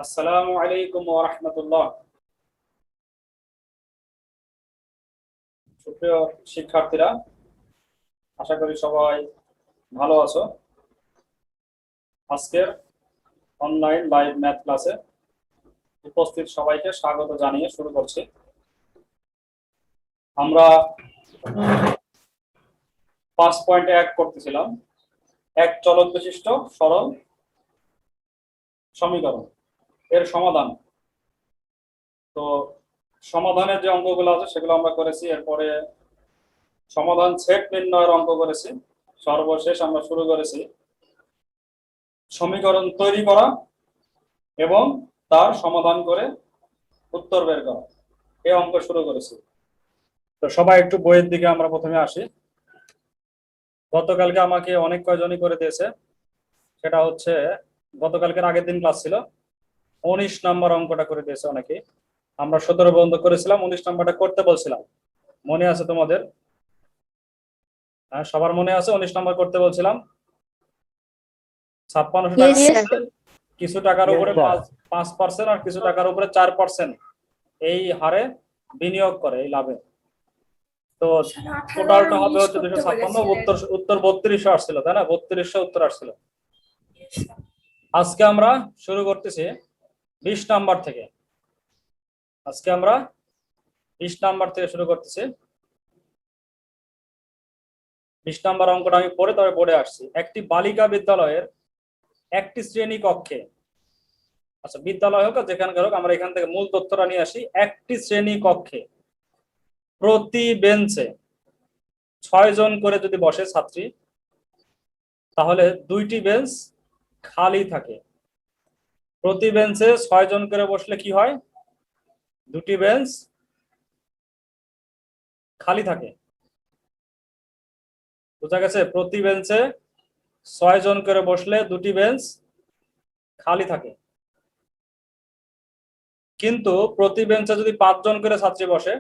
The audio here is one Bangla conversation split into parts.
আসসালামু আলাইকুম ওয়া রাহমাতুল্লাহ। সুপ্রিয় শিক্ষার্থীরা, আশা করি সবাই ভালো আছো। আজকের অনলাইন লাইভ ম্যাথ ক্লাসে উপস্থিত সবাইকে স্বাগত জানিয়ে শুরু করছি। আমরা 5.1 করতেছিলাম, এক চলক বিশিষ্ট সরল সমীকরণ এর সমাধান। তো সমাধানের যে অঙ্কগুলো আছে সেগুলো আমরা করেছি, এরপরে সমাধান সেট নির্ণয়ের অঙ্ক করেছি, সর্বশেষ আমরা শুরু করেছি সমীকরণ তৈরি করা এবং তার সমাধান করে উত্তর বের করা, এই অঙ্ক শুরু করেছি। তো সবাই একটু বইয়ের দিকে আমরা প্রথমে আসি। গতকালকে আমাকে অনেক কয়জনই করে দিয়েছে, সেটা হচ্ছে গতকালকের আগের দিন ক্লাস ছিল, 19 নম্বর অঙ্কটা করে দিয়েছে অনেকে। আমরা 17 পর্যন্ত করেছিলাম, 19 নম্বরটা করতে বলছিলাম, মনে আছে তোমাদের? হ্যাঁ, সবার মনে আছে? 19 নম্বর করতে বলছিলাম। 5600 টাকা, কিছু টাকার উপরে 5% আর কিছু টাকার উপরে 4% এই হারে বিনিয়োগ করে এই লাভে। তো টোটালটা হবে হচ্ছে 256, উত্তর 3200 আসছিল, তাই না? 3200 উত্তর আসছিল। আজকে আমরা শুরু করতেছি 20 নাম্বার থেকে। আজকে আমরা 20 নাম্বার থেকে শুরু করতেছি। 20 নাম্বার অঙ্কটা আমি পড়ে তবে বোর্ডে আসছি। একটি বালিকা বিদ্যালয়ের একটি শ্রেণী কক্ষে, আচ্ছা বিদ্যালয় হোক যেখানকার হোক, আমরা এখান থেকে মূল তথ্যটা নিয়ে আসি। একটি শ্রেণী কক্ষে প্রতি বেঞ্চে 6 জন করে যদি বসে ছাত্রী, তাহলে 2টি বেঞ্চ খালি থাকে। প্রতি বেঞ্চে 6 জন করে বসলে কি হয়? 2টি বেঞ্চ খালি থাকে। বোঝা গেছে? প্রতি বেঞ্চে 6 জন করে বসলে 2টি বেঞ্চ খালি থাকে। কিন্তু প্রতি বেঞ্চে যদি 5 জন করে ছাত্রী বসে,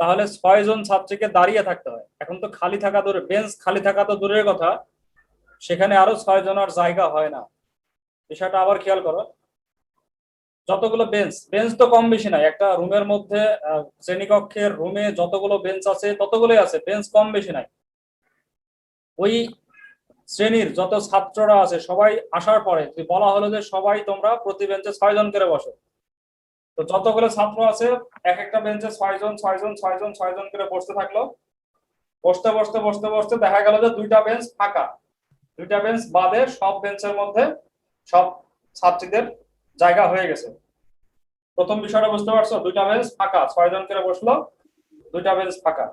তাহলে 6 জন ছাত্রীকে দাঁড়িয়ে থাকতে হয়। এখন তো খালি থাকা দূরে, বেঞ্চ খালি থাকা তো দূরের কথা, সেখানে আরো 6 জনের জায়গা হয় না। বিষয়টা আবার খেয়াল করো। যতগুলো বেঞ্চ, বেঞ্চ তো কম বেশি নাই, একটা রুমের মধ্যে শ্রেণীকক্ষের রুমে যতগুলো বেঞ্চ আছে ততগুলোই আছে, বেঞ্চ কম বেশি নাই। ওই শ্রেণীর যত ছাত্ররা আছে সবাই আসার পরে বলা হলো যে সবাই তোমরা প্রতি বেঞ্চে 6 জন করে বসো। তো যতগুলো ছাত্র আছে এক একটা বেঞ্চে 6 জন 6 জন 6 জন 6 জন করে বসতে থাকলো। বসতে বসতে বসতে বসতে দেখা গেল যে 2টা বেঞ্চ ফাঁকা। 2টা বেঞ্চ বাদে সব বেঞ্চের মধ্যে সব ছাত্রীদের জায়গা হয়ে গেছে। প্রথম বিষয়টা বুঝতে পারছো? 2টা বেঞ্চ ফাঁকা, 6 জন করে বসলো, 2টা বেঞ্চ ফাঁকা।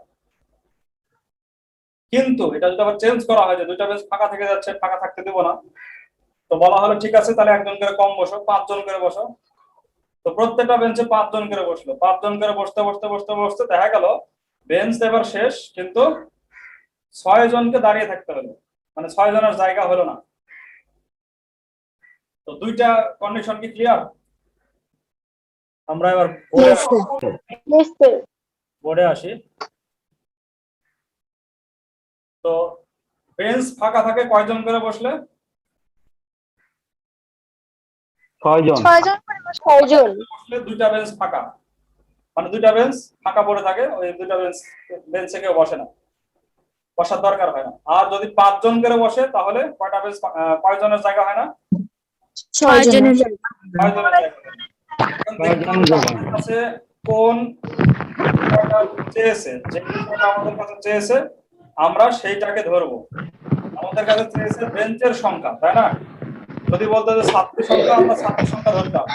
কিন্তু এটা যদি আবার চেঞ্জ করা হয় যে 2টা বেঞ্চ ফাঁকা থেকে যাচ্ছে, ফাঁকা থাকতে দেবো না, তো বলা হলো ঠিক আছে তাহলে 1 জন করে কম বসো, 5 জন করে বসো। তো প্রত্যেকটা বেঞ্চে 5 জন করে বসলো। 5 জন করে বসতে বসতে বসতে বসতে দেখা গেল বেঞ্চ এবার শেষ, কিন্তু 6 জনকে দাঁড়িয়ে থাকতে হলো, মানে 6 জনের জায়গা হলো না। তো দুইটা কন্ডিশন কি ক্লিয়ার? আমরা এবার বোর্ডে আসি। তো বেঞ্চ ফাঁকা থাকে কয়জন করে বসলে? 6 জন। বসলে 2টা বেঞ্চ ফাঁকা, মানে 2টা বেঞ্চ ফাঁকা পড়ে থাকে, ওই 2টা বেঞ্চে কেউ বসে না, বসার দরকার হয় না। আর যদি 5 জন করে বসে তাহলে কয়টা বেঞ্চ, কয়জনের জায়গা হয় না? 6 জনের। 6 জনের জায়গা আছে। কোন চেয়েছে, যে বিষয়টা আমাদের কাছে চেয়েছে আমরা সেইটাকে ধরবো। আমাদের কাছে চেয়েছে বেঞ্চের সংখ্যা, তাই না? যদি বলতো যে ছাত্রী সংখ্যা, আমরা ছাত্রী সংখ্যা ধরতাম।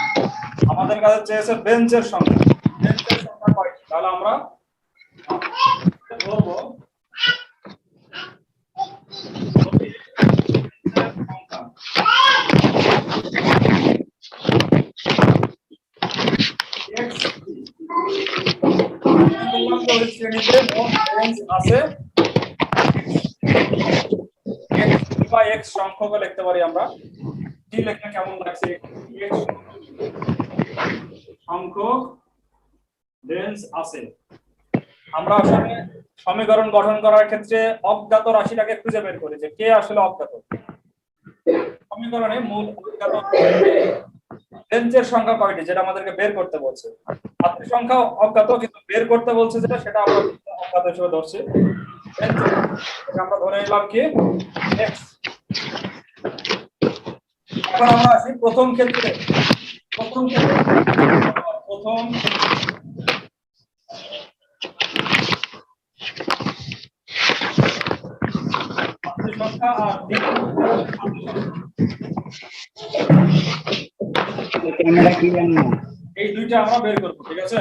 আমাদের কাছে চেয়েছে বেঞ্চের সংখ্যা। বেঞ্চের সংখ্যা কয়টি, তাহলে আমরা ধরবো শ্রেণীতে মোট বেঞ্চ আছে x সংখ্যক লিখতে পারি আমরা। কি লেখা কেমন লাগছে? সংখ্যক বেঞ্চ আছে। আমরা আসলে সমীকরণ গঠন করার ক্ষেত্রে অজ্ঞাত রাশিটাকে খুঁজে বের করি যে কে আসলে অজ্ঞাত। সমীকরণে মূল অজ্ঞাত বেঞ্চের সংখ্যা কয়টি, যেটা আমাদেরকে বের করতে বলছে। ছাত্রীর সংখ্যা অজ্ঞাত, কিন্তু বের করতে বলছে যেটা, সেটা আমরা অজ্ঞাত হিসেবে ধরছি। বেঞ্চের সংখ্যা আমরা ধরে নিলাম কি x। এখন আমরা আসি প্রথম ক্ষেত্রে। প্রথম ছাত্রীর সংখ্যা আর ক্যামেরা ক্লিয়ার না। এই দুইটা আমরা বের করবো, ঠিক আছে।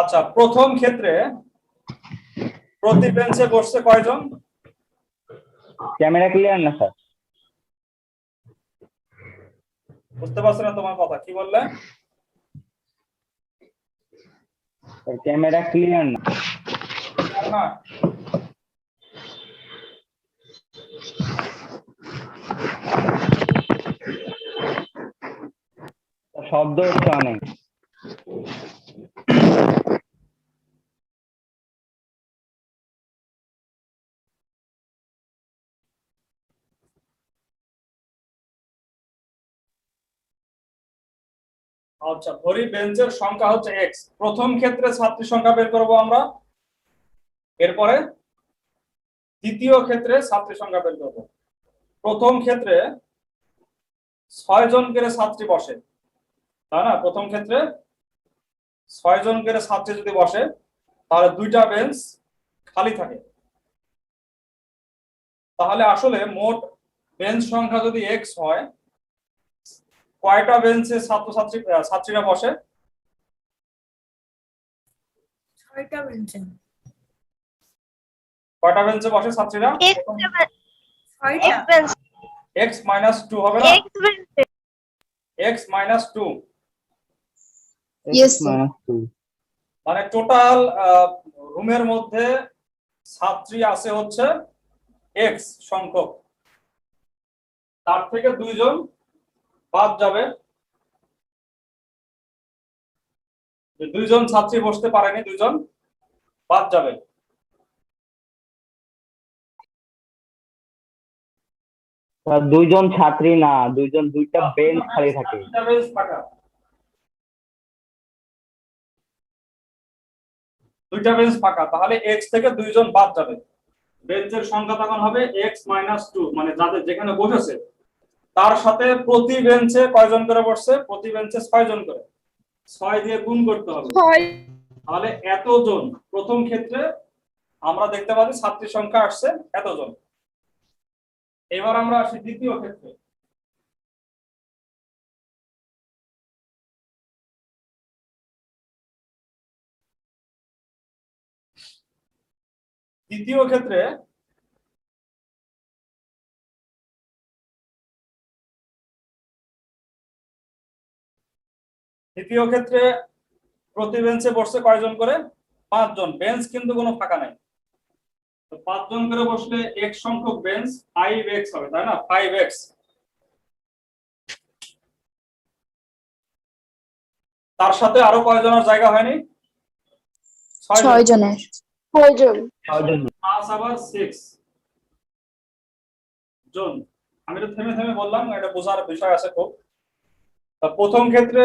আচ্ছা, প্রথম ক্ষেত্রে প্রতি বেঞ্চে বসছে কয়জন? ক্যামেরা ক্লিয়ার না স্যার। বুঝতে পারছি না তোমার কথা, কি বললে? ক্যামেরা ক্লিয়ার না। না, শব্দ হচ্ছে অনেক। আচ্ছা, ধরি বেঞ্চের সংখ্যা হচ্ছে x। প্রথম ক্ষেত্রে ছাত্রী সংখ্যা বের করব আমরা, এরপরে দ্বিতীয় ক্ষেত্রে ছাত্রী সংখ্যা বের করব। প্রথম ক্ষেত্রে 6 জন করে ছাত্রী বসে, তাই না? প্রথম ক্ষেত্রে 6 জন করে ছাত্রী যদি বসে, তাহলে দুইটা বেঞ্চ খালি থাকে। তাহলে আসলে মোট বেঞ্চ সংখ্যা যদি x হয়, কয়টা বেঞ্চে ছাত্রীরা বসে? 6টা বেঞ্চে। কয়টা বেঞ্চে বসে ছাত্রীরা? x মাইনাস 2 হবে না? x minus 2 Yes, sir. মানে টোটাল রুমের মধ্যে ছাত্রী আছে হচ্ছে x সংখ্যক, তার থেকে 2 জন বাদ যাবে। 2 জন ছাত্রী বসতে পারেনি, 2 জন বাদ যাবে। স্যার দুইজন ছাত্রী না, দুইটা বেঞ্চ খালি থাকে। দুইটা বেঞ্চ ফাঁকা, দুইটা বেঞ্চ ফাঁকা, তাহলে x থেকে 2 জন বাদ যাবে। বেঞ্চের সংখ্যা তখন হবে x মাইনাস 2, মানে যাদের যেখানে বসেছে তার সাথে প্রতি বেঞ্চে কয়জন করে বসছে? প্রতি বেঞ্চে 6 জন করে, 6 দিয়ে গুণ করতে হবে। তাহলে এতজন প্রথম ক্ষেত্রে আমরা দেখতে পাচ্ছি ছাত্রীর সংখ্যা আসছে এতজন। এবার আমরা আসি দ্বিতীয় ক্ষেত্রে। দ্বিতীয় ক্ষেত্রে প্রতি বেঞ্চে বসছে কয়জন করে? 5 জন। বেঞ্চ কিন্তু কোনো ফাঁকা নাই, তো 5 জন করে বসলে x সংখ্যক বেঞ্চ 5x হবে, তাই না? 5x। তার সাথে আরো কয়জনের জায়গা হয়নি? 6 জনের। 6 জন। প্লাস আবার 6 জন। আমি তো থেমে থেমে বললাম, এটা বোঝার বিষয় আছে খুব। প্রথম ক্ষেত্রে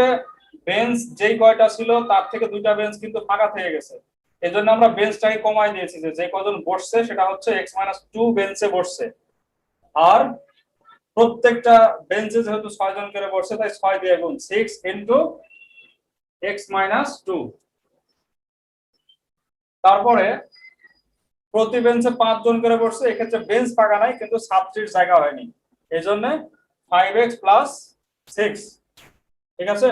বেঞ্চ যেই কয়টা ছিল তার থেকে দুইটা বেঞ্চ কিন্তু ফাঁকা থেকে গেছে, এজন্য আমরা বেঞ্চটাকে কমাই দিয়েছি, যে কজন বসছে সেটা হচ্ছে x মাইনাস 2 বেঞ্চে বসছে। আর প্রত্যেকটা বেঞ্চে যেহেতু 6 জন করে বসছে, তাই 6 দিয়ে গুণ, 6 ইনটু x মাইনাস 2। তারপরে প্রতি বেঞ্চে 5 জন করে বসছে, এক্ষেত্রে বেঞ্চ ফাঁকা নাই কিন্তু ছাত্রীর জায়গা হয়নি, এজন্য 5x প্লাস 6, ঠিক আছে।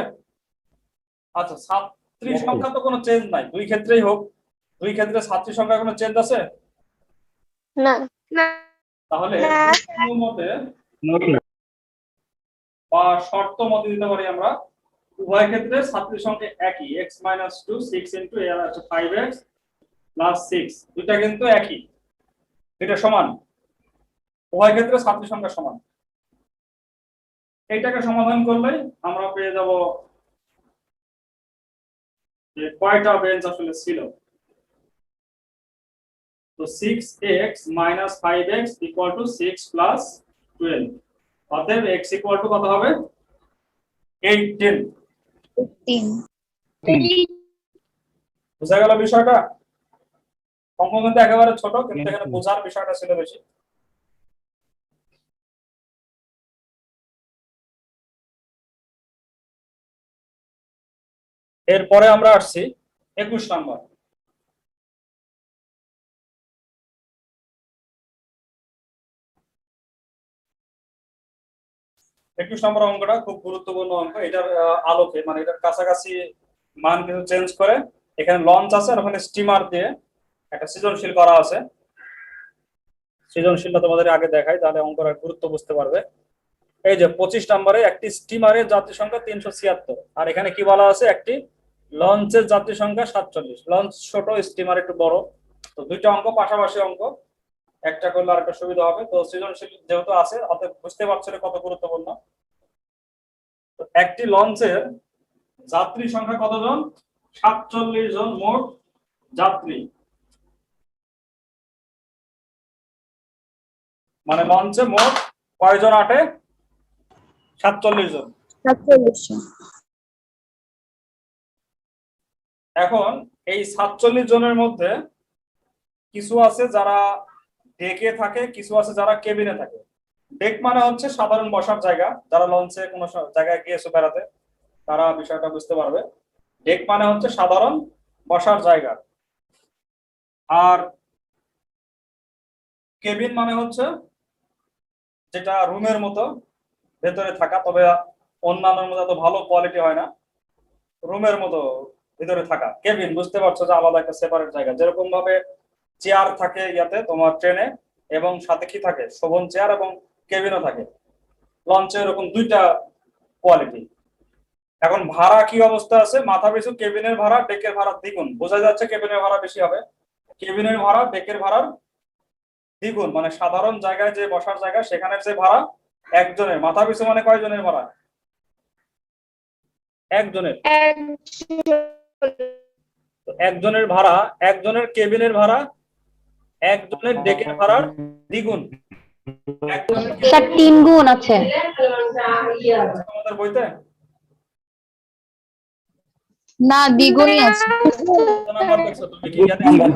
আচ্ছা, ছাত্রীর সংখ্যা তো কোনো চেঞ্জ নাই, দুই ক্ষেত্রেই হোক, দুই ক্ষেত্রে ছাত্রীর সংখ্যা কোনো চেঞ্জ আছে না। তাহলে মতে বা শর্ত মতে দিতে পারি আমরা, উভয় ক্ষেত্রে ছাত্রীর সংখ্যা একই, x minus 2 6 into 5x plus 6, দুইটা কিন্তু একই, এটা সমান, উভয় ক্ষেত্রে ছাত্রীর সংখ্যা সমান। এইটাকে সমাধান করলেই আমরা পেয়ে যাব যে কয়টা বেঞ্চ আসলে ছিল। তো 6x minus 5x equal to 6 plus 12, অতএব x equal to কত হবে? 18। 18 বুঝা গেল বিষয়টা? অঙ্ক কিন্তু একেবারে ছোট, কিন্তু এখানে বোঝার বিষয়টা ছিল বেশি। এরপরে আমরা আসছি 21 নম্বর। একুশ নম্বর অঙ্কটা খুব গুরুত্বপূর্ণ অঙ্ক। এটার আলোকে মানে এটার কাছাকাছি মান কিন্তু চেঞ্জ করে এখানে লঞ্চ আছে আর ওখানে স্টিমার দিয়ে একটা সৃজনশীল করা আছে। সৃজনশীলটা তোমাদের আগে দেখাই, তাহলে অঙ্কের গুরুত্ব বুঝতে পারবে। এই যে 25 নম্বরে একটি স্টিমারের যাত্রী সংখ্যা 376, আর এখানে কি বলা আছে, একটি লঞ্চের যাত্রী সংখ্যা 47। লঞ্চ ছোট, স্টিমার একটু বড়। তো দুইটা অঙ্ক পাশাপাশি অঙ্ক, একটা করলে আরেকটা সুবিধা হবে। তো সৃজনশীল যেহেতু আছে, অতএব বুঝতে পারছো কত গুরুত্বপূর্ণ। তো একটি লঞ্চের যাত্রী সংখ্যা কতজন? 47 জন মোট যাত্রী। মানে লঞ্চে মোট কয়জন আটে? 47 জন। 47 এখন এই 47 জনের মধ্যে কিছু আছে যারা ডেকে থাকে, কিছু আছে যারা কেবিনে থাকে। ডেক মানে হচ্ছে সাধারণ বসার জায়গা, যারা লঞ্চে কোনো জায়গায় গিয়েছে বেড়াতে তারা বিষয়টা বুঝতে পারবে। ডেক মানে হচ্ছে সাধারণ বসার জায়গা, আর কেবিন মানে হচ্ছে যেটা রুমের মতো ভেতরে থাকা, তবে অন্যান্য মতো এত ভালো কোয়ালিটি হয় না, রুমের মতো ভিতরে থাকা কেবিন। বুঝতে পারছো যে আলাদা একটা সেপারেট জায়গা, যেরকম ভাবে চেয়ার থাকে ইয়াতে তোমার ট্রেনে, এবং সাথে কি থাকে, শোভন চেয়ার এবং কেবিনও থাকে। লঞ্চে এরকম দুইটা কোয়ালিটি। এখন ভাড়া কি অবস্থা আছে? মাথা পিছু কেবিনের ভাড়া ডেকের ভাড়া দ্বিগুণ। বোঝা যাচ্ছে কেবিনের ভাড়া বেশি হবে। কেবিনের ভাড়া ডেকের ভাড়ার দ্বিগুণ, মানে সাধারণ জায়গায় যে বসার জায়গা সেখানের যে ভাড়া একজনের মাথা পিছু, মানে কয়জনের ভাড়া? একজনের। তো একজনের ভাড়া, একজনের কেবিনের ভাড়া একজনের ডেকের ভাড়ার দ্বিগুণ। স্যার 3 গুণ আছে। আমাদের বইতে না, দ্বিগুণই আছে। কত নাম্বার দেখছো তুমি? কি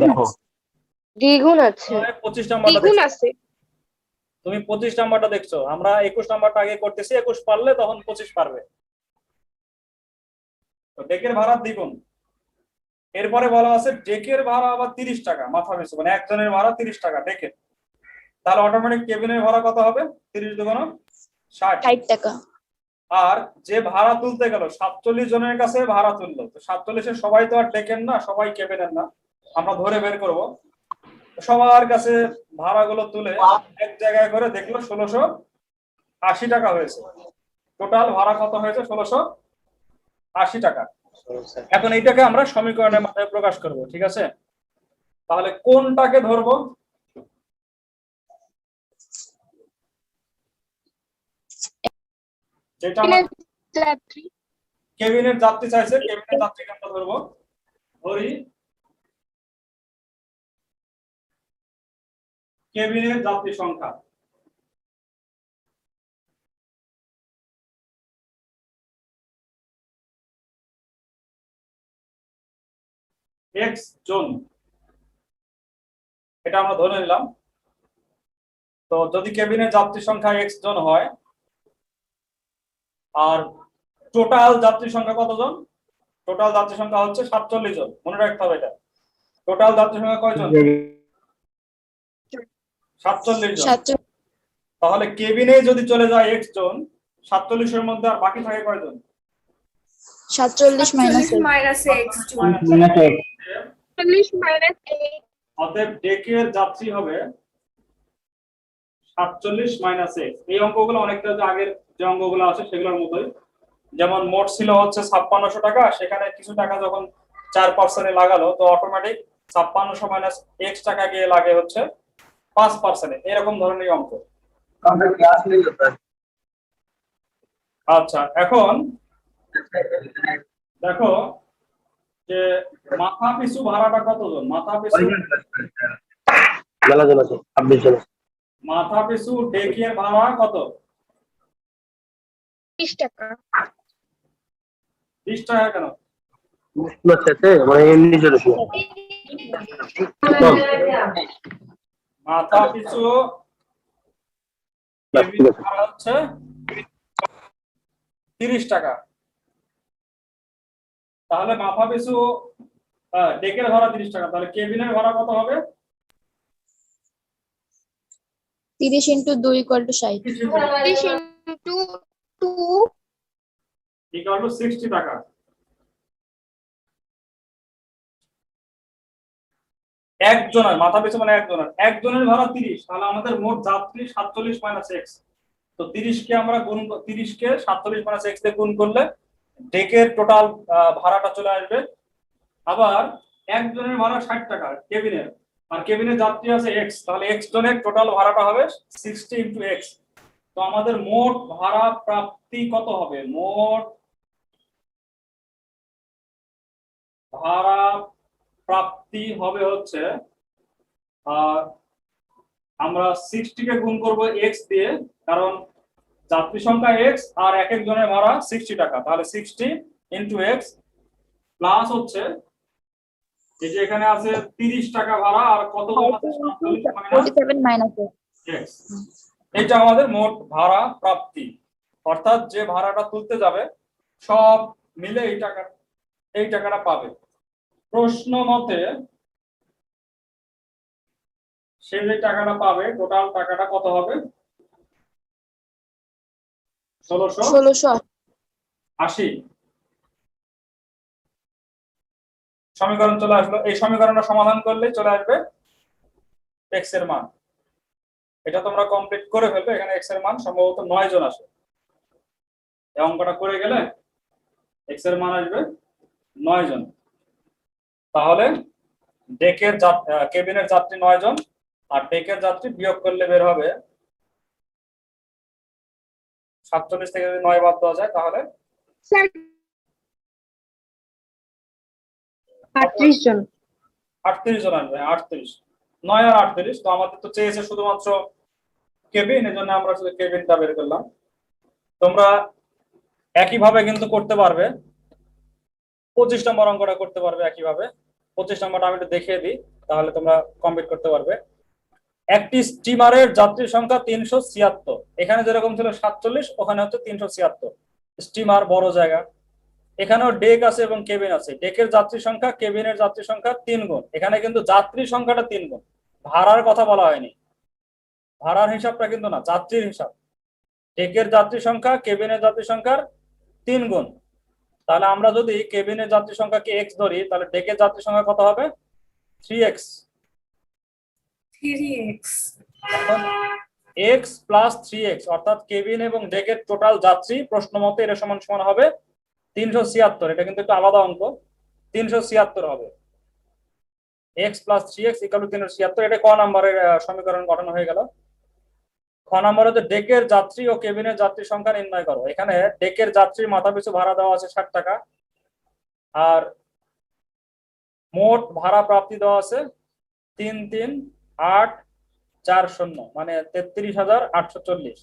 দেখো দ্বিগুণ আছে। 25 নাম্বারটা দ্বিগুণ দেখছো? আছে। তুমি 25 নাম্বারটা দেখছো। আমরা 21 নাম্বারটা আগে করতেছি, 21 পারলে তখন 25 পারবে। তো ডেকের ভাড়া দ্বিগুণ। এরপরে বলা আছে ডেকের ভাড়া আবার 30 টাকা মাথা পিছু, মানে একজনের ভাড়া 30 টাকা ডেকের। তাহলে অটোমেটিক কেবিনের ভাড়া কত হবে? 30 দুগুণ 60। 60 টাকা। আর যে ভাড়া তুলতে গেল 47 জনের কাছে ভাড়া তুললো, তো 47-এর সবাই তো আর ডেকের না, সবাই কেবিনের না, আমরা ধরে বের করব। সবার কাছে ভাড়াগুলো তুলে এক জায়গায় করে দেখলো 1680 টাকা হয়েছে। টোটাল ভাড়া কত হয়েছে? 1680 টাকা। এখন এইটাকে আমরা সমীকরণের মাধ্যমে প্রকাশ করব, ঠিক আছে? তাহলে কোনটাকে ধরবো? যেটা আমরা যাত্রী। কেবিনের যাত্রী চাইছে, কেবিনের যাত্রীকে আমরা ধরবো। ধরি কেবিনের যাত্রী সংখ্যা এক্স জন, এটা আমরা ধরে নিলাম। তো যদি কেবিনের যাত্রী সংখ্যা এক্স জন হয়, আর টোটাল যাত্রী সংখ্যা কতজন? টোটাল যাত্রী সংখ্যা হচ্ছে 47 জন, মনে রাখতে হবে এটা। টোটাল যাত্রী সংখ্যা কয়জন? 47 জন। তাহলে কেবিনে যদি চলে যায় এক্স জন, 47-এর মধ্যে আর বাকি থাকে কয়জন? 47 অতএব ডেকের যাত্রী হবে 47 মাইনাস এক্স। এই অঙ্কগুলো অনেকটা যে আগের যে অঙ্কগুলো আছে সেগুলোর মতোই। যেমন মোট ছিল হচ্ছে 5600 টাকা, সেখানে কিছু টাকা যখন 4% লাগালো, তো অটোমেটিক 5600 মাইনাস এক্স টাকা গিয়ে লাগে হচ্ছে 5%। এরকম ধরনের অঙ্ক। আচ্ছা, এখন দেখো যে মাথা পিছু ভাড়াটা কতজন? মাথা পিছু মাথা পিছু ডেকের ভাড়া কত? 30 টাকা। 20 টাকা কেন? মানে এমনি চলেছে। মাথা পিছু ঠিক কেবিন আছে। ভাড়া হচ্ছে 30 টাকা। তাহলে মাথা পিছু ডেকের ভাড়া 30 টাকা, তাহলে কেবিনের ভাড়া কত হবে? 30 × 2 = 60। 30 into 2 ইকুয়াল টু 60 টাকা। একজনের মাথা পিছু মানে একজনের ভাড়া 30, তাহলে আমাদের মোট যাত্রী 47 মাইনাস এক্স। তো 30 কে আমরা 30 কে 47 মাইনাস এক্স দিয়ে গুণ করলে ডেকের টোটাল ভাড়াটা চলে আসবে। আবার একজনের ভাড়া 60 টাকা কেবিনের, আর কেবিনের যাত্রী আছে এক্স, তাহলে এক্স জনের টোটাল ভাড়াটা হবে 60 ইন্টু এক্স। তো আমাদের মোট ভাড়া প্রাপ্তি কত হবে? মোট ভাড়া প্রাপ্তি হবে হচ্ছে আমরা 60 কে গুণ করব এক্স দিয়ে, কারণ যাত্রী সংখ্যা এক্স আর এক এক জনের ভাড়া 60 টাকা, তাহলে 60 ইন্টু এক্স প্লাস হচ্ছে এই যে এখানে আছে 30 টাকা ভাড়া আর কত গুণ আছে 47 মাইনাস 47 মাইনাস এক্স। এটা আমাদের মোট ভাড়া প্রাপ্তি, অর্থাৎ যে ভাড়াটা তুলতে যাবে সব মিলে এই টাকাটা পাবে। প্রশ্ন মতে সে যে টাকাটা পাবে টোটাল টাকাটা কত হবে? 1680। সমীকরণ চলে আসলো। এই সমীকরণটা সমাধান করলে চলে আসবে এক্স এর মান। এটা তোমরা কমপ্লিট করে ফেলবে। এখানে এক্স এর মান সম্ভবত 9 জন আসে। এই অঙ্কটা করে গেলে এক্স এর মান আসবে 9 জন। তাহলে ডেকের কেবিনের যাত্রী 9 জন আর ডেকের যাত্রী বিয়োগ করলে বের হবে 47 থেকে যদি 9 বাদ দেওয়া যায় তাহলে 38 জন। 38 জন আসবে। 38, 9 আর 38। তো আমাদের তো চেয়েছে শুধুমাত্র কেবিন, এজন্য আমরা শুধু কেবিনটা বের করলাম। তোমরা একইভাবে কিন্তু করতে পারবে, 25 নম্বর অঙ্কটা করতে পারবে একইভাবে। 25 নম্বরটা আমি একটু দেখিয়ে দিই, তাহলে তোমরা কমপ্লিট করতে পারবে। একটি স্টিমারের যাত্রী সংখ্যা 376। এখানে যেরকম ছিল 47, ওখানে হচ্ছে 376। স্টিমার বড় জায়গা। এখানেও ডেক আছে এবং কেবিন আছে। ডেকের যাত্রী সংখ্যা কেবিনের যাত্রী সংখ্যা 3 গুণ। এখানে কিন্তু যাত্রী সংখ্যাটা 3 গুণ, ভাড়ার কথা বলা হয়নি। ভাড়ার হিসাবটা কিন্তু না, যাত্রীর হিসাব। ডেকের যাত্রী সংখ্যা কেবিনের যাত্রী সংখ্যার 3 গুণ। তাহলে আমরা যদি কেবিনের যাত্রী সংখ্যাকে এক্স ধরি, তাহলে ডেকের যাত্রী সংখ্যা কত হবে? 3x। এখন এক্স প্লাস 3x অর্থাৎ কেবিন এবং ডেকের টোটাল যাত্রী প্রশ্ন মতে এর সমান সমান হবে 376। এটা কিন্তু একটু আলাদা অঙ্ক। 376 হবে। X plus 3x equal to 376। এটা ক নম্বরের সমীকরণ গঠন হয়ে গেল। খ নম্বরে হচ্ছে ডেকের যাত্রী ও কেবিনের যাত্রী সংখ্যা নির্ণয় করো। এখানে ডেকের যাত্রীর মাথা পিছু ভাড়া দেওয়া আছে 60 টাকা, আর মোট ভাড়া প্রাপ্তি দেওয়া আছে 33,840, মানে 33,840।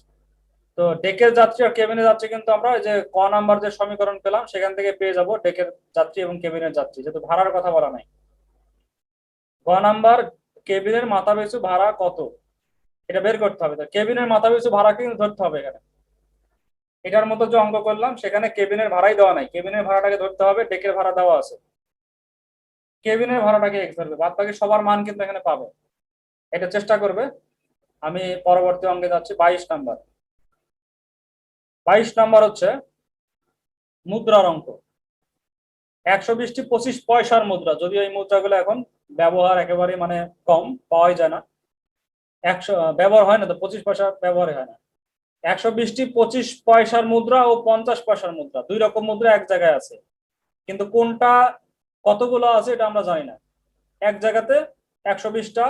তো ডেকের যাত্রী আর কেবিনের যাত্রী কিন্তু আমরা যে ক নাম্বার যে সমীকরণ পেলাম সেখান থেকে পেয়ে যাব ডেকের যাত্রী এবং কেবিনের যাত্রী, যেহেতু ভাড়ার কথা বলা নাই। ক নাম্বার কেবিনের মাথা পিছু ভাড়া কত, এটা বের করতে হবে। কেবিনের মাথা পিছু ভাড়া কিন্তু ধরতে হবে। এখানে এটার মতো যে অঙ্ক করলাম সেখানে কেবিনের ভাড়াই দেওয়া নাই, কেবিনের ভাড়াটাকে ধরতে হবে। ডেকের ভাড়া দেওয়া আছে, কেবিনের ভাড়াটাকে এক্স ধরবে। বাদ বাকি সবার মান কিন্তু এখানে পাবে। এটা চেষ্টা করবে। আমি পরবর্তী অঙ্কে যাচ্ছি 22 নাম্বার। 22 নাম্বার হচ্ছে মুদ্রার অঙ্ক। 120টি 25 পয়সার মুদ্রা, যদিও এই মুদ্রাগুলো এখন ব্যবহার একেবারে মানে কম, পাওয়াই যায় না। 100 ব্যবহার হয় না, তো 25 পয়সা ব্যবহার হয় না। 120টি 25 পয়সার মুদ্রা ও 50 পয়সার মুদ্রা, দুই রকম মুদ্রা এক জায়গায় আছে, কিন্তু কোনটা কতগুলো আছে এটা আমরা জানি না। এক জায়গাতে 120টা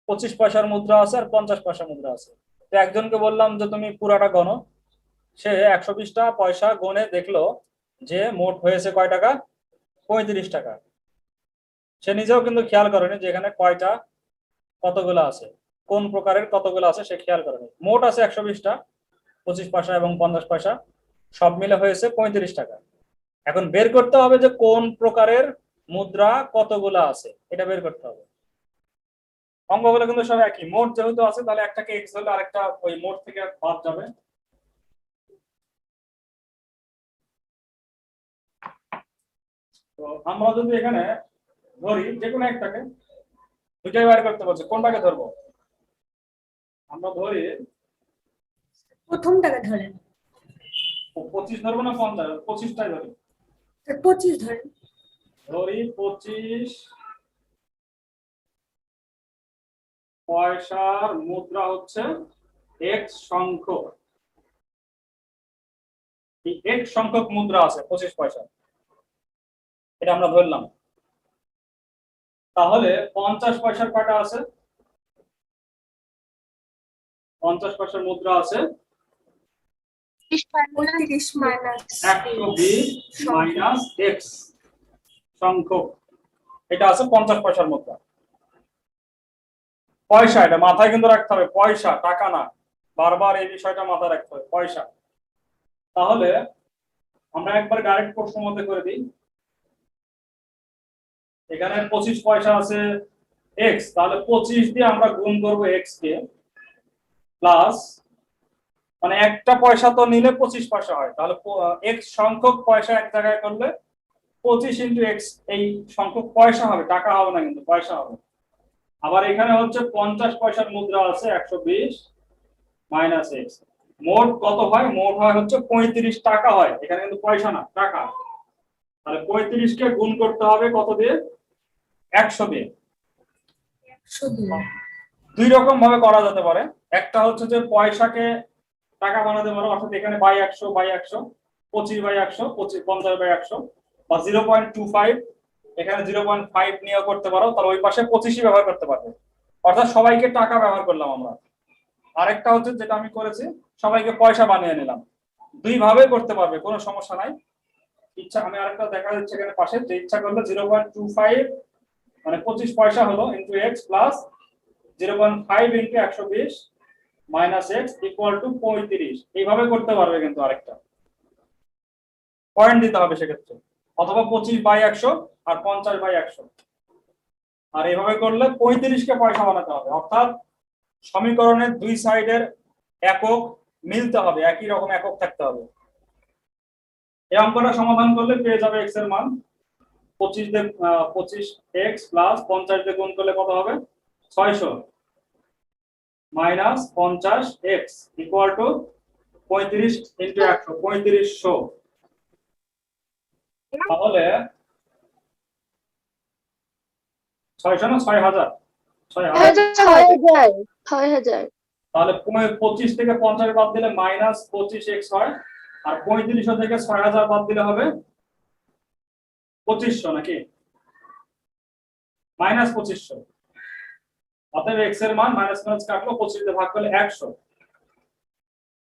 25 পয়সার মুদ্রা আছে আর 50 পয়সার মুদ্রা আছে। তো একজনকে বললাম যে তুমি পুরাটা গণো। সে 120টা পয়সা গণে দেখলো যে মোট হয়েছে কয় টাকা? 35 টাকা। সে নিজেও কিন্তু খেয়াল করেনি যে এখানে কয়টা কতগুলো আছে, কোন প্রকারের কতগুলো আছে সে খেয়াল করেনি। মোট আছে 120টা 25 পয়সা এবং 50 পয়সা, সব মিলে হয়েছে 35 টাকা। এখন বের করতে হবে যে কোন প্রকারের মুদ্রা কতগুলা আছে, এটা বের করতে হবে। অঙ্কগুলো কিন্তু সব একই, মোট যেহেতু আছে তাহলে একটাকে এক্স হলে আরেকটা ওই মোট থেকে বাদ যাবে। তো আমরা যদি এখানে ধরি যে কোনো একটাকে, দুইটাই বের করতে বলছে, কোনটাকে ধরবো? আমরা ধরি প্রথমটাকে ধরেন, 25 ধরবো না 50? 25টাই ধরি। 25 ধরেন। ধরি 25 পয়সার মুদ্রা হচ্ছে এক্স সংখ্যক। এই এক্স সংখ্যক মুদ্রা আছে 25 পয়সা, এটা আমরা ধরলাম। তাহলে 50 পয়সার কয়টা আছে? 50 পয়সার মুদ্রা আছে 30 মাইনাস 120 মাইনাস এক্স সংখ্যক, এটা আছে 50 পয়সার মুদ্রা। পয়সা, এটা মাথায় কিন্তু রাখতে হবে, পয়সা, টাকা না, বারবার এই বিষয়টা মাথায় রাখতে হবে, পয়সা। তাহলে আমরা একবার ডাইরেক্ট প্রশ্ন মধ্যে করে দিই, এখানে 25 পয়সা আছে এক্স, তাহলে 25 দিয়ে আমরা গুণ করবো এক্স কে, প্লাস মানে একটা পয়সা তো নিলে 25 পয়সা হয়, তাহলে এক্স সংখ্যক পয়সা এক জায়গায় করলে 25 ইন্টু এক্স, এই সংখ্যক পয়সা হবে, টাকা হবে না কিন্তু পয়সা হবে। আবার এখানে হচ্ছে 50 পয়সার মুদ্রা আছে 120 মাইনাস এক্স, মোট কত হয়? মোট হয় হচ্ছে 35 টাকা হয়, এখানে কিন্তু পয়সা না, টাকা। তাহলে 35 কে গুণ করতে হবে কত দিয়ে? 100 দিয়ে। 100 দিয়ে। দুই রকম ভাবে করা যেতে পারে, একটা হচ্ছে যে পয়সাকে টাকা বানাতে পারো, অর্থাৎ এখানে বাই 100 বাই 100, 25 বাই 100, 50 বাই 100, বা 0.25, এখানে 0.5 নিয়েও করতে পারো, তাহলে ওই পাশে 25ই ব্যবহার করতে পারবে, অর্থাৎ সবাইকে টাকা ব্যবহার করলাম আমরা। আরেকটা হচ্ছে যেটা আমি করেছি, সবাইকে পয়সা বানিয়ে নিলাম। দুই ভাবে করতে পারবে, কোনো সমস্যা নাই। ইচ্ছা, আমি আরেকটা দেখা যাচ্ছে এখানে পাশে, যে ইচ্ছা করলে 0.25 মানে 25 পয়সা হলো into x plus 0.5 into 120 minus x equal to 35, এইভাবে করতে পারবে। কিন্তু আরেকটা পয়েন্ট দিতে হবে সেক্ষেত্রে, অথবা 25 বাই 100 আর 50 বাই 100, আর এইভাবে করলে 35 কে পয়সা বানাতে হবে, অর্থাৎ সমীকরণের দুই সাইডের একক মিলতে হবে, একই রকম একক থাকতে হবে। এই অঙ্কটা সমাধান করলে পেয়ে যাবে এক্স এর মান 25 দিয়ে 25 এক্স প্লাস 50 দিয়ে গুণ করলে কত হবে? 600 minus 50 x equal to 35 into 100, 3500। তাহলে 600 না 6000? 6000। 6000 তাহলে 25 থেকে 50 বাদ দিলে মাইনাস 25 এক্স হয়, আর 3500 থেকে 6000 বাদ দিলে হবে 2500 নাকি? মাইনাস 2500। অতএব এক্স এর মান মাইনাস মাইনাস কাটলো, 25 দিয়ে ভাগ করলে 100।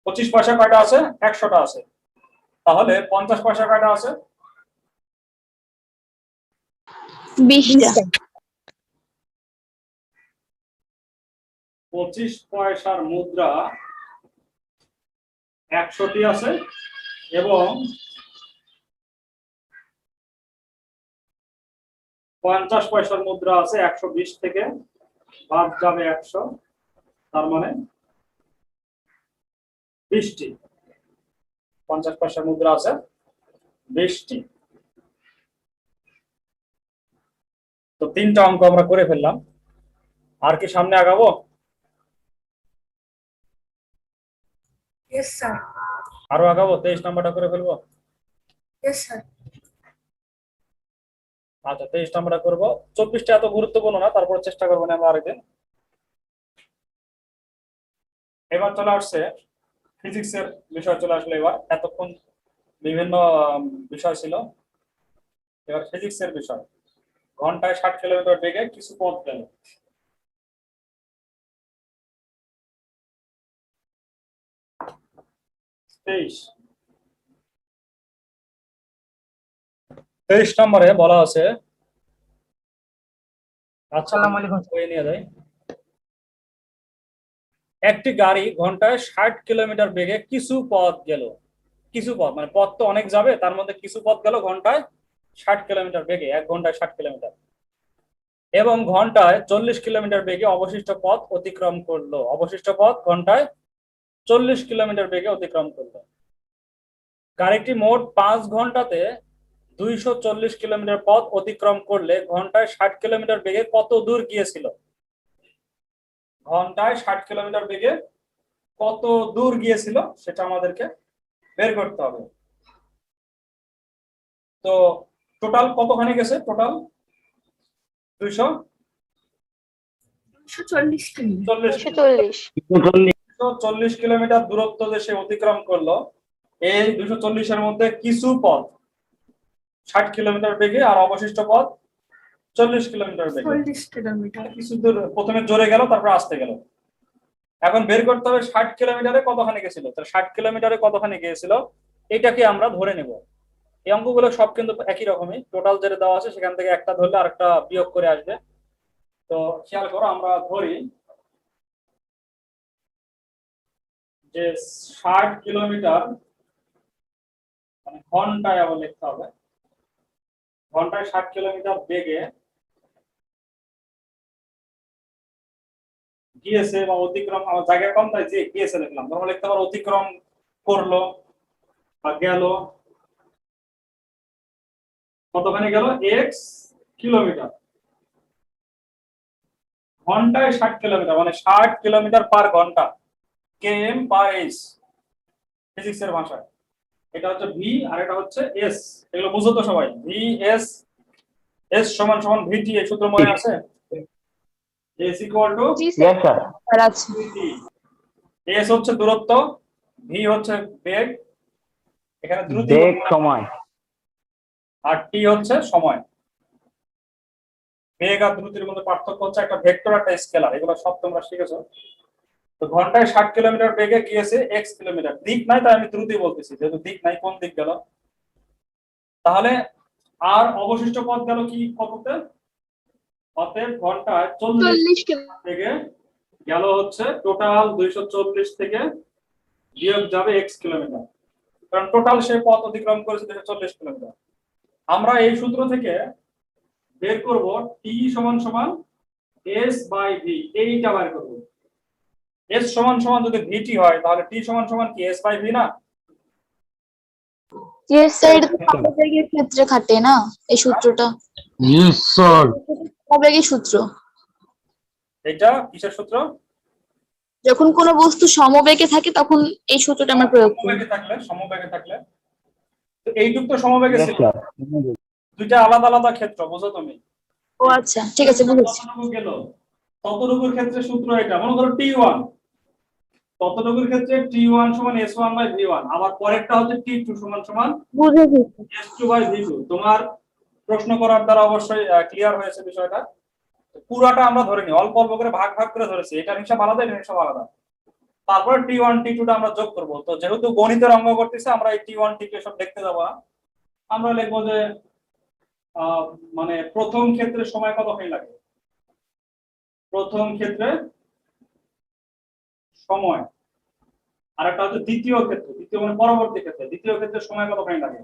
25 পয়সা কয়টা আছে? 100টা আছে। তাহলে 50 পয়সা কয়টা আছে? 20টা। 25 পয়সার মুদ্রা 100টি আছে, এবং 50 পয়সার মুদ্রা আছে 120 থেকে বাদ যাবে 100, তার মানে 20টি। 50 পয়সার মুদ্রা আছে 20টি। তো 3টা অঙ্ক আমরা করে ফেললাম, আর কি সামনে আগাবো? Yes sir. আরো আগাবো, 23 নাম্বারটা করে ফেলবো। Yes sir. আচ্ছা 23 নাম্বারটা করবো, 24টা এত গুরুত্বপূর্ণ না, তারপর চেষ্টা করবো না আমরা আরেকদিন। এবার চলে আসছে ফিজিক্সের বিষয়, চলে আসলো এবার। এতক্ষণ বিভিন্ন বিষয় ছিল, এবার ফিজিক্সের বিষয়। ঘন্টায় 60 কিলোমিটার বেগে কিছু পথ গেল। তেইশ নম্বরে বলা আছে, আসসালামু আলাইকুম, বই নিয়ে যাই। একটি গাড়ি ঘন্টায় 60 কিলোমিটার বেগে কিছু পথ গেল, কিছু পথ, মানে পথ তো অনেক যাবে, তার মধ্যে কিছু পথ গেল ঘন্টায় 60 কিলোমিটার বেগে, 1 ঘন্টায় 60 কিলোমিটার, এবং ঘন্টায় 40 কিলোমিটার বেগে অবশিষ্ট পথ অতিক্রম করলো। অবশিষ্ট পথ ঘন্টায় 40 কিলোমিটার বেগে অতিক্রম করলো। গাড়িটি মোট 5 ঘন্টাতে 240 কিলোমিটার পথ অতিক্রম করলে ঘন্টায় 60 কিলোমিটার বেগে কত দূর গিয়েছিল? ঘন্টায় 60 কিলোমিটার বেগে কত দূর গিয়েছিল সেটা আমাদেরকে বের করতে হবে। তো টোটাল কতখানি গেছে? Total 240 kilometre. 240 240 240 কিলোমিটার দূরত্ব যে সে অতিক্রম করলো, এই 240-এর মধ্যে কিছু পথ 60 কিলোমিটার বেগে আর অবশিষ্ট পথ 40 কিলোমিটার বেগে। 40 কিলোমিটার। কিছু দূর প্রথমে জোরে গেল, তারপর আসতে গেল। এখন বের করতে হবে 60 কিলোমিটারে কতখানি গেছিল। তাহলে 60 কিলোমিটারে কতখানি গিয়েছিল এটাকে আমরা ধরে নেব। এই অঙ্কগুলো সব কিন্তু একই রকমই, টোটাল যেটা দেওয়া আছে সেখান থেকে একটা ধরলে আরেকটা বিয়োগ করে আসবে। তো খেয়াল করো, আমরা ধরি যে 60 কিলোমিটার মানে ঘন্টায় আবার লিখতে হবে, ঘন্টায় 60 কিলোমিটার বেগে গিয়েছে বা অতিক্রম, আমার জায়গা কম তাই যে গিয়েছে লিখলাম, তোমরা লিখতে পারো অতিক্রম করলো বা গেল। কতখানি গেল? X kilometre. ঘন্টায় 60 কিলোমিটার মানে 60 কিলোমিটার পার ঘন্টা, কেএম পার এইচ ফিজিক্সের ভাষায়। এটা হচ্ছে ভি আর এটা হচ্ছে এস। এগুলো বুঝো তো সবাই? ভি এস, এস সমান সমান ভিটি, এই সূত্র মনে আছে? S equal to G yes sir. Sir আছে। ভিটি। এস হচ্ছে দূরত্ব, ভি হচ্ছে বেগ, এখানে দ্রুতি, বেগ সময়। আর টি হচ্ছে সময়। বেগ আর দ্রুতির মধ্যে পার্থক্য হচ্ছে একটা ভেক্টর একটা স্কেলার, এগুলো সব তোমরা শিখেছো। তো ঘন্টায় 60 কিলোমিটার বেগে গিয়েছে এক্স কিলোমিটার, দিক নাই তাই আমি দ্রুতি বলতেছি, যেহেতু দিক নাই কোন দিক গেল। তাহলে আর অবশিষ্ট পথ গেল কি কততে? অতএব ঘন্টায় 40 40 থেকে গেল হচ্ছে টোটাল 240 থেকে বিয়োগ যাবে এক্স কিলোমিটার, কারণ টোটাল সে পথ অতিক্রম করেছে 240 কিলোমিটার। আমরা এই সূত্র থেকে বের করব টি সমান সমান এস বাই ভি, এইটা বের করব। এস সমান সমান যদি ভিটি হয় তাহলে টি সমান সমান কি এস বাই ভি না? ইয়েস স্যার, এটা তো সমবেগের ক্ষেত্রে খাটে না এই সূত্রটা। Yes, sir. সমবেগের সূত্র। এটা কিসের সূত্র? যখন কোনো বস্তু সমবেগে থাকে তখন এই সূত্রটা আমরা প্রয়োগ করি। সমবেগে থাকলে তো এইটুক তো সমবেগে ইয়েস ছিল, স্যার। দুইটা আলাদা আলাদা ক্ষেত্র, বুঝো তুমি? ও আচ্ছা, ঠিক আছে, বুঝেছি। কতটুকু গেল ততটুকুর ক্ষেত্রে সূত্র এটা। মনে করো টি1, ততটুকুর ক্ষেত্রে টি1 সমান s1 বাই v1, আবার পরেরটা হচ্ছে টি2 সমান সমান বুঝেছি। s2 by v2। তোমার প্রশ্ন করার দ্বারা অবশ্যই ক্লিয়ার হয়েছে বিষয়টা। পুরাটা আমরা ধরিনি, অল্প অল্প করে ভাগ ভাগ করে ধরেছি, এটার হিসাব আলাদা, এটার হিসাব আলাদা। তারপরে টি1 টি2 টা আমরা যোগ করব। তো যেহেতু গণিতের অঙ্ক করতেছে, আমরা এই টি1 টি2 সব দেখতে যাবো না। আমরা লিখবো যে মানে প্রথম ক্ষেত্রে সময় কতখানি লাগে, প্রথম ক্ষেত্রে সময়, আর একটা হচ্ছে দ্বিতীয় ক্ষেত্রে, দ্বিতীয় মানে পরবর্তী ক্ষেত্রে, দ্বিতীয় ক্ষেত্রে সময় কতখানি লাগে।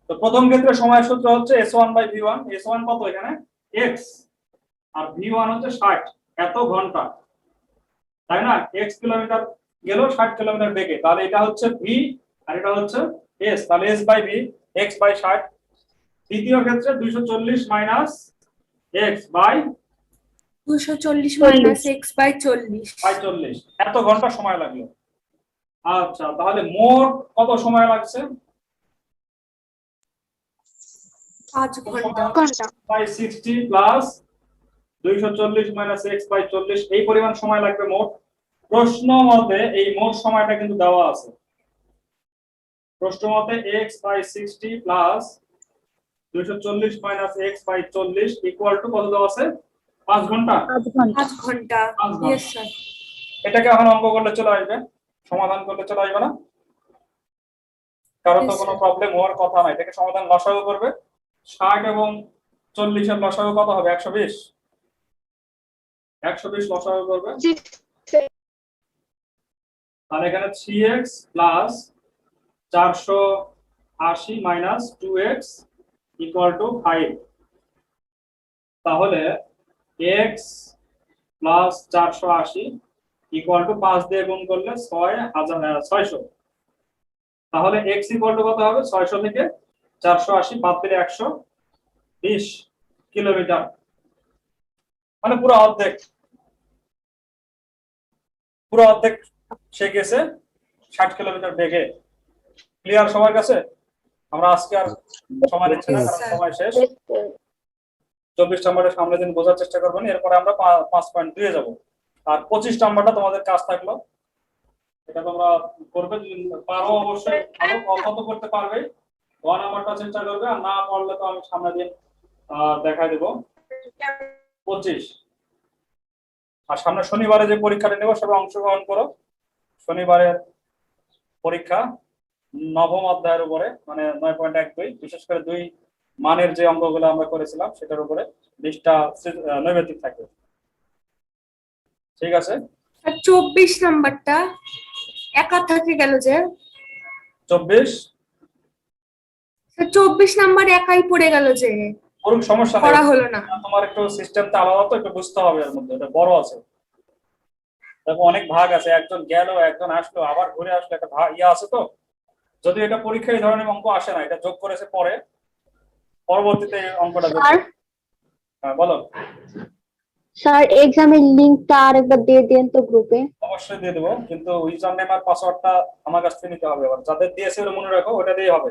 তো প্রথম ক্ষেত্রে সময়ের সূত্র হচ্ছে s1 বাই v1। s1 কত এখানে? x, আর v1 হচ্ছে 60 এত ঘন্টা, তাই না? x কিলোমিটার গেল 60 কিলোমিটার বেগে, তাহলে এটা হচ্ছে v আর এটা হচ্ছে s, তাহলে s by v, x by 60। দ্বিতীয় ক্ষেত্রে 240 minus x by 240 minus x by 40। 40, এত ঘন্টা সময় লাগলো। আচ্ছা, তাহলে মোট কত সময় লাগছে? 5 ঘন্টা। By 60 plus 240 minus x by 40, এই পরিমাণ সময় লাগবে মোট। প্রশ্ন মতে এই মোট সময়টা কিন্তু দেওয়া আছে। প্রশ্ন মতে x by 60 plus 240 minus x by 40 equal to কত দেওয়া আছে? 5 ঘন্টা। 5 ঘন্টা। Yes sir. এটাকে এখন অঙ্ক করলে চলে আসবে, সমাধান করলে চলে আসবে না? কারণ তো Yes, কোনো sir. প্রবলেম হওয়ার কথা নাই। এটাকে সমাধান লসাগু করবে, 60 এবং 40 এর লসাগু কত হবে? 120। 120 লসাগু করবে, জি স্যার। তাহলে এখানে 3x plus 480 minus 2x equal to 5। তাহলে x প্লাস 480 ইকুয়াল টু 5 দিয়ে গুণ করলে 600। তাহলে x ইকুয়াল টু কত হবে? 600 থেকে 480 বাদ দিলে 120 কিলোমিটার, মানে পুরো অর্ধেক সে গেছে 60 কিলোমিটার বেগে। ক্লিয়ার সবার কাছে? আমরা আজকে আর সময় দিচ্ছি না, কারণ সময় শেষ। 24 নম্বরের সামনে দিন বোঝার চেষ্টা করবেন, এরপরে আমরা 5.2 যাব। আর 25 নাম্বারটা তোমাদের কাজ থাকলো, এটা তোমরা করবে, যদি পারো অবশ্যই ভালো, কত করতে পারবে 1 নাম্বারটা চেষ্টা করবে, আর না পারলে তো আমি সামনে দিন দেখাই দেব। 25 আর সামনে শনিবারে যে পরীক্ষাটা নেব সবাই অংশগ্রহণ করো। শনিবারের পরীক্ষা নবম অধ্যায়ের উপরে, মানে 9.12, বিশেষ করে 2 মানের যে অঙ্কগুলো আমরা করেছিলাম সেটার উপরে 20টা নৈবেদিক থাকবে। ঠিক আছে? আর 24 নাম্বারটা একা থেকে গেল যে, 24 নাম্বার একাই পড়ে গেল যে, ওরকম সমস্যা করা নেই, হলো না। তোমার একটু সিস্টেমটা আলাদা, তো একটু বুঝতে হবে, এর মধ্যে এটা বড় আছে, দেখো অনেক ভাগ আছে, একজন গেল একজন আসলো আবার ঘুরে আসলো, একটা ভাগ আছে। তো যদি এটা পরীক্ষায় এই ধরনের অঙ্ক আসে না, এটা যোগ করেছে পরে, পরবর্তীতে এই অঙ্কটা যোগ স্যার, হ্যাঁ বলো। স্যার এক্সামের লিংকটা আরেকবার দিয়ে দেন তো গ্রুপে। অবশ্যই দিয়ে দেবো, কিন্তু ইউজার নেম আর পাসওয়ার্ডটা আমার কাছ থেকে নিতে হবে। এবার যাদের দিয়েছে ওটা মনে রাখো, ওটা দিয়ে হবে।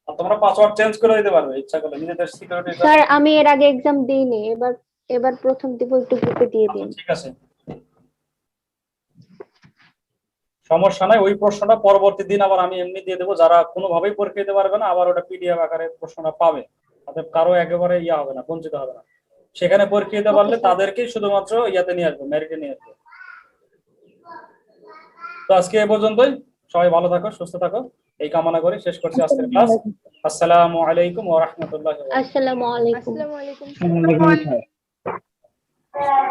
আর তোমরা পাসওয়ার্ড চেঞ্জ করে দিতে পারবে ইচ্ছা করলে, নিজেদের সিকিউরিটি। স্যার আমি এর আগে এক্সাম দিইনি, এবার প্রথম দিব, একটু গ্রুপে দিয়ে দিন। ঠিক আছে, সমস্যা নাই। ওই প্রশ্নটা পরবর্তী দিন আবার আমি এমনি দিয়ে দেবো, যারা কোনোভাবেই পরীক্ষা দিতে পারবে না আবার ওটা পিডিএফ আকারে প্রশ্নটা পাবে, তাদের কারো একেবারে হবে না, বঞ্চিত হবে না। সেখানে পরীক্ষা দিতে পারলে তাদেরকেই শুধুমাত্র ইয়াতে নিয়ে আসবে, মেরিটে নিয়ে আসবে। তো আজকে এ পর্যন্তই, সবাই ভালো থাকো, সুস্থ থাকো, এই কামনা করে শেষ করছি আজকের ক্লাস। আসসালামু আলাইকুম ওয়া রাহমাতুল্লাহি ওয়া বারাকাতুহু। আসসালামু আলাইকুম। আসসালামু আলাইকুম স্যার।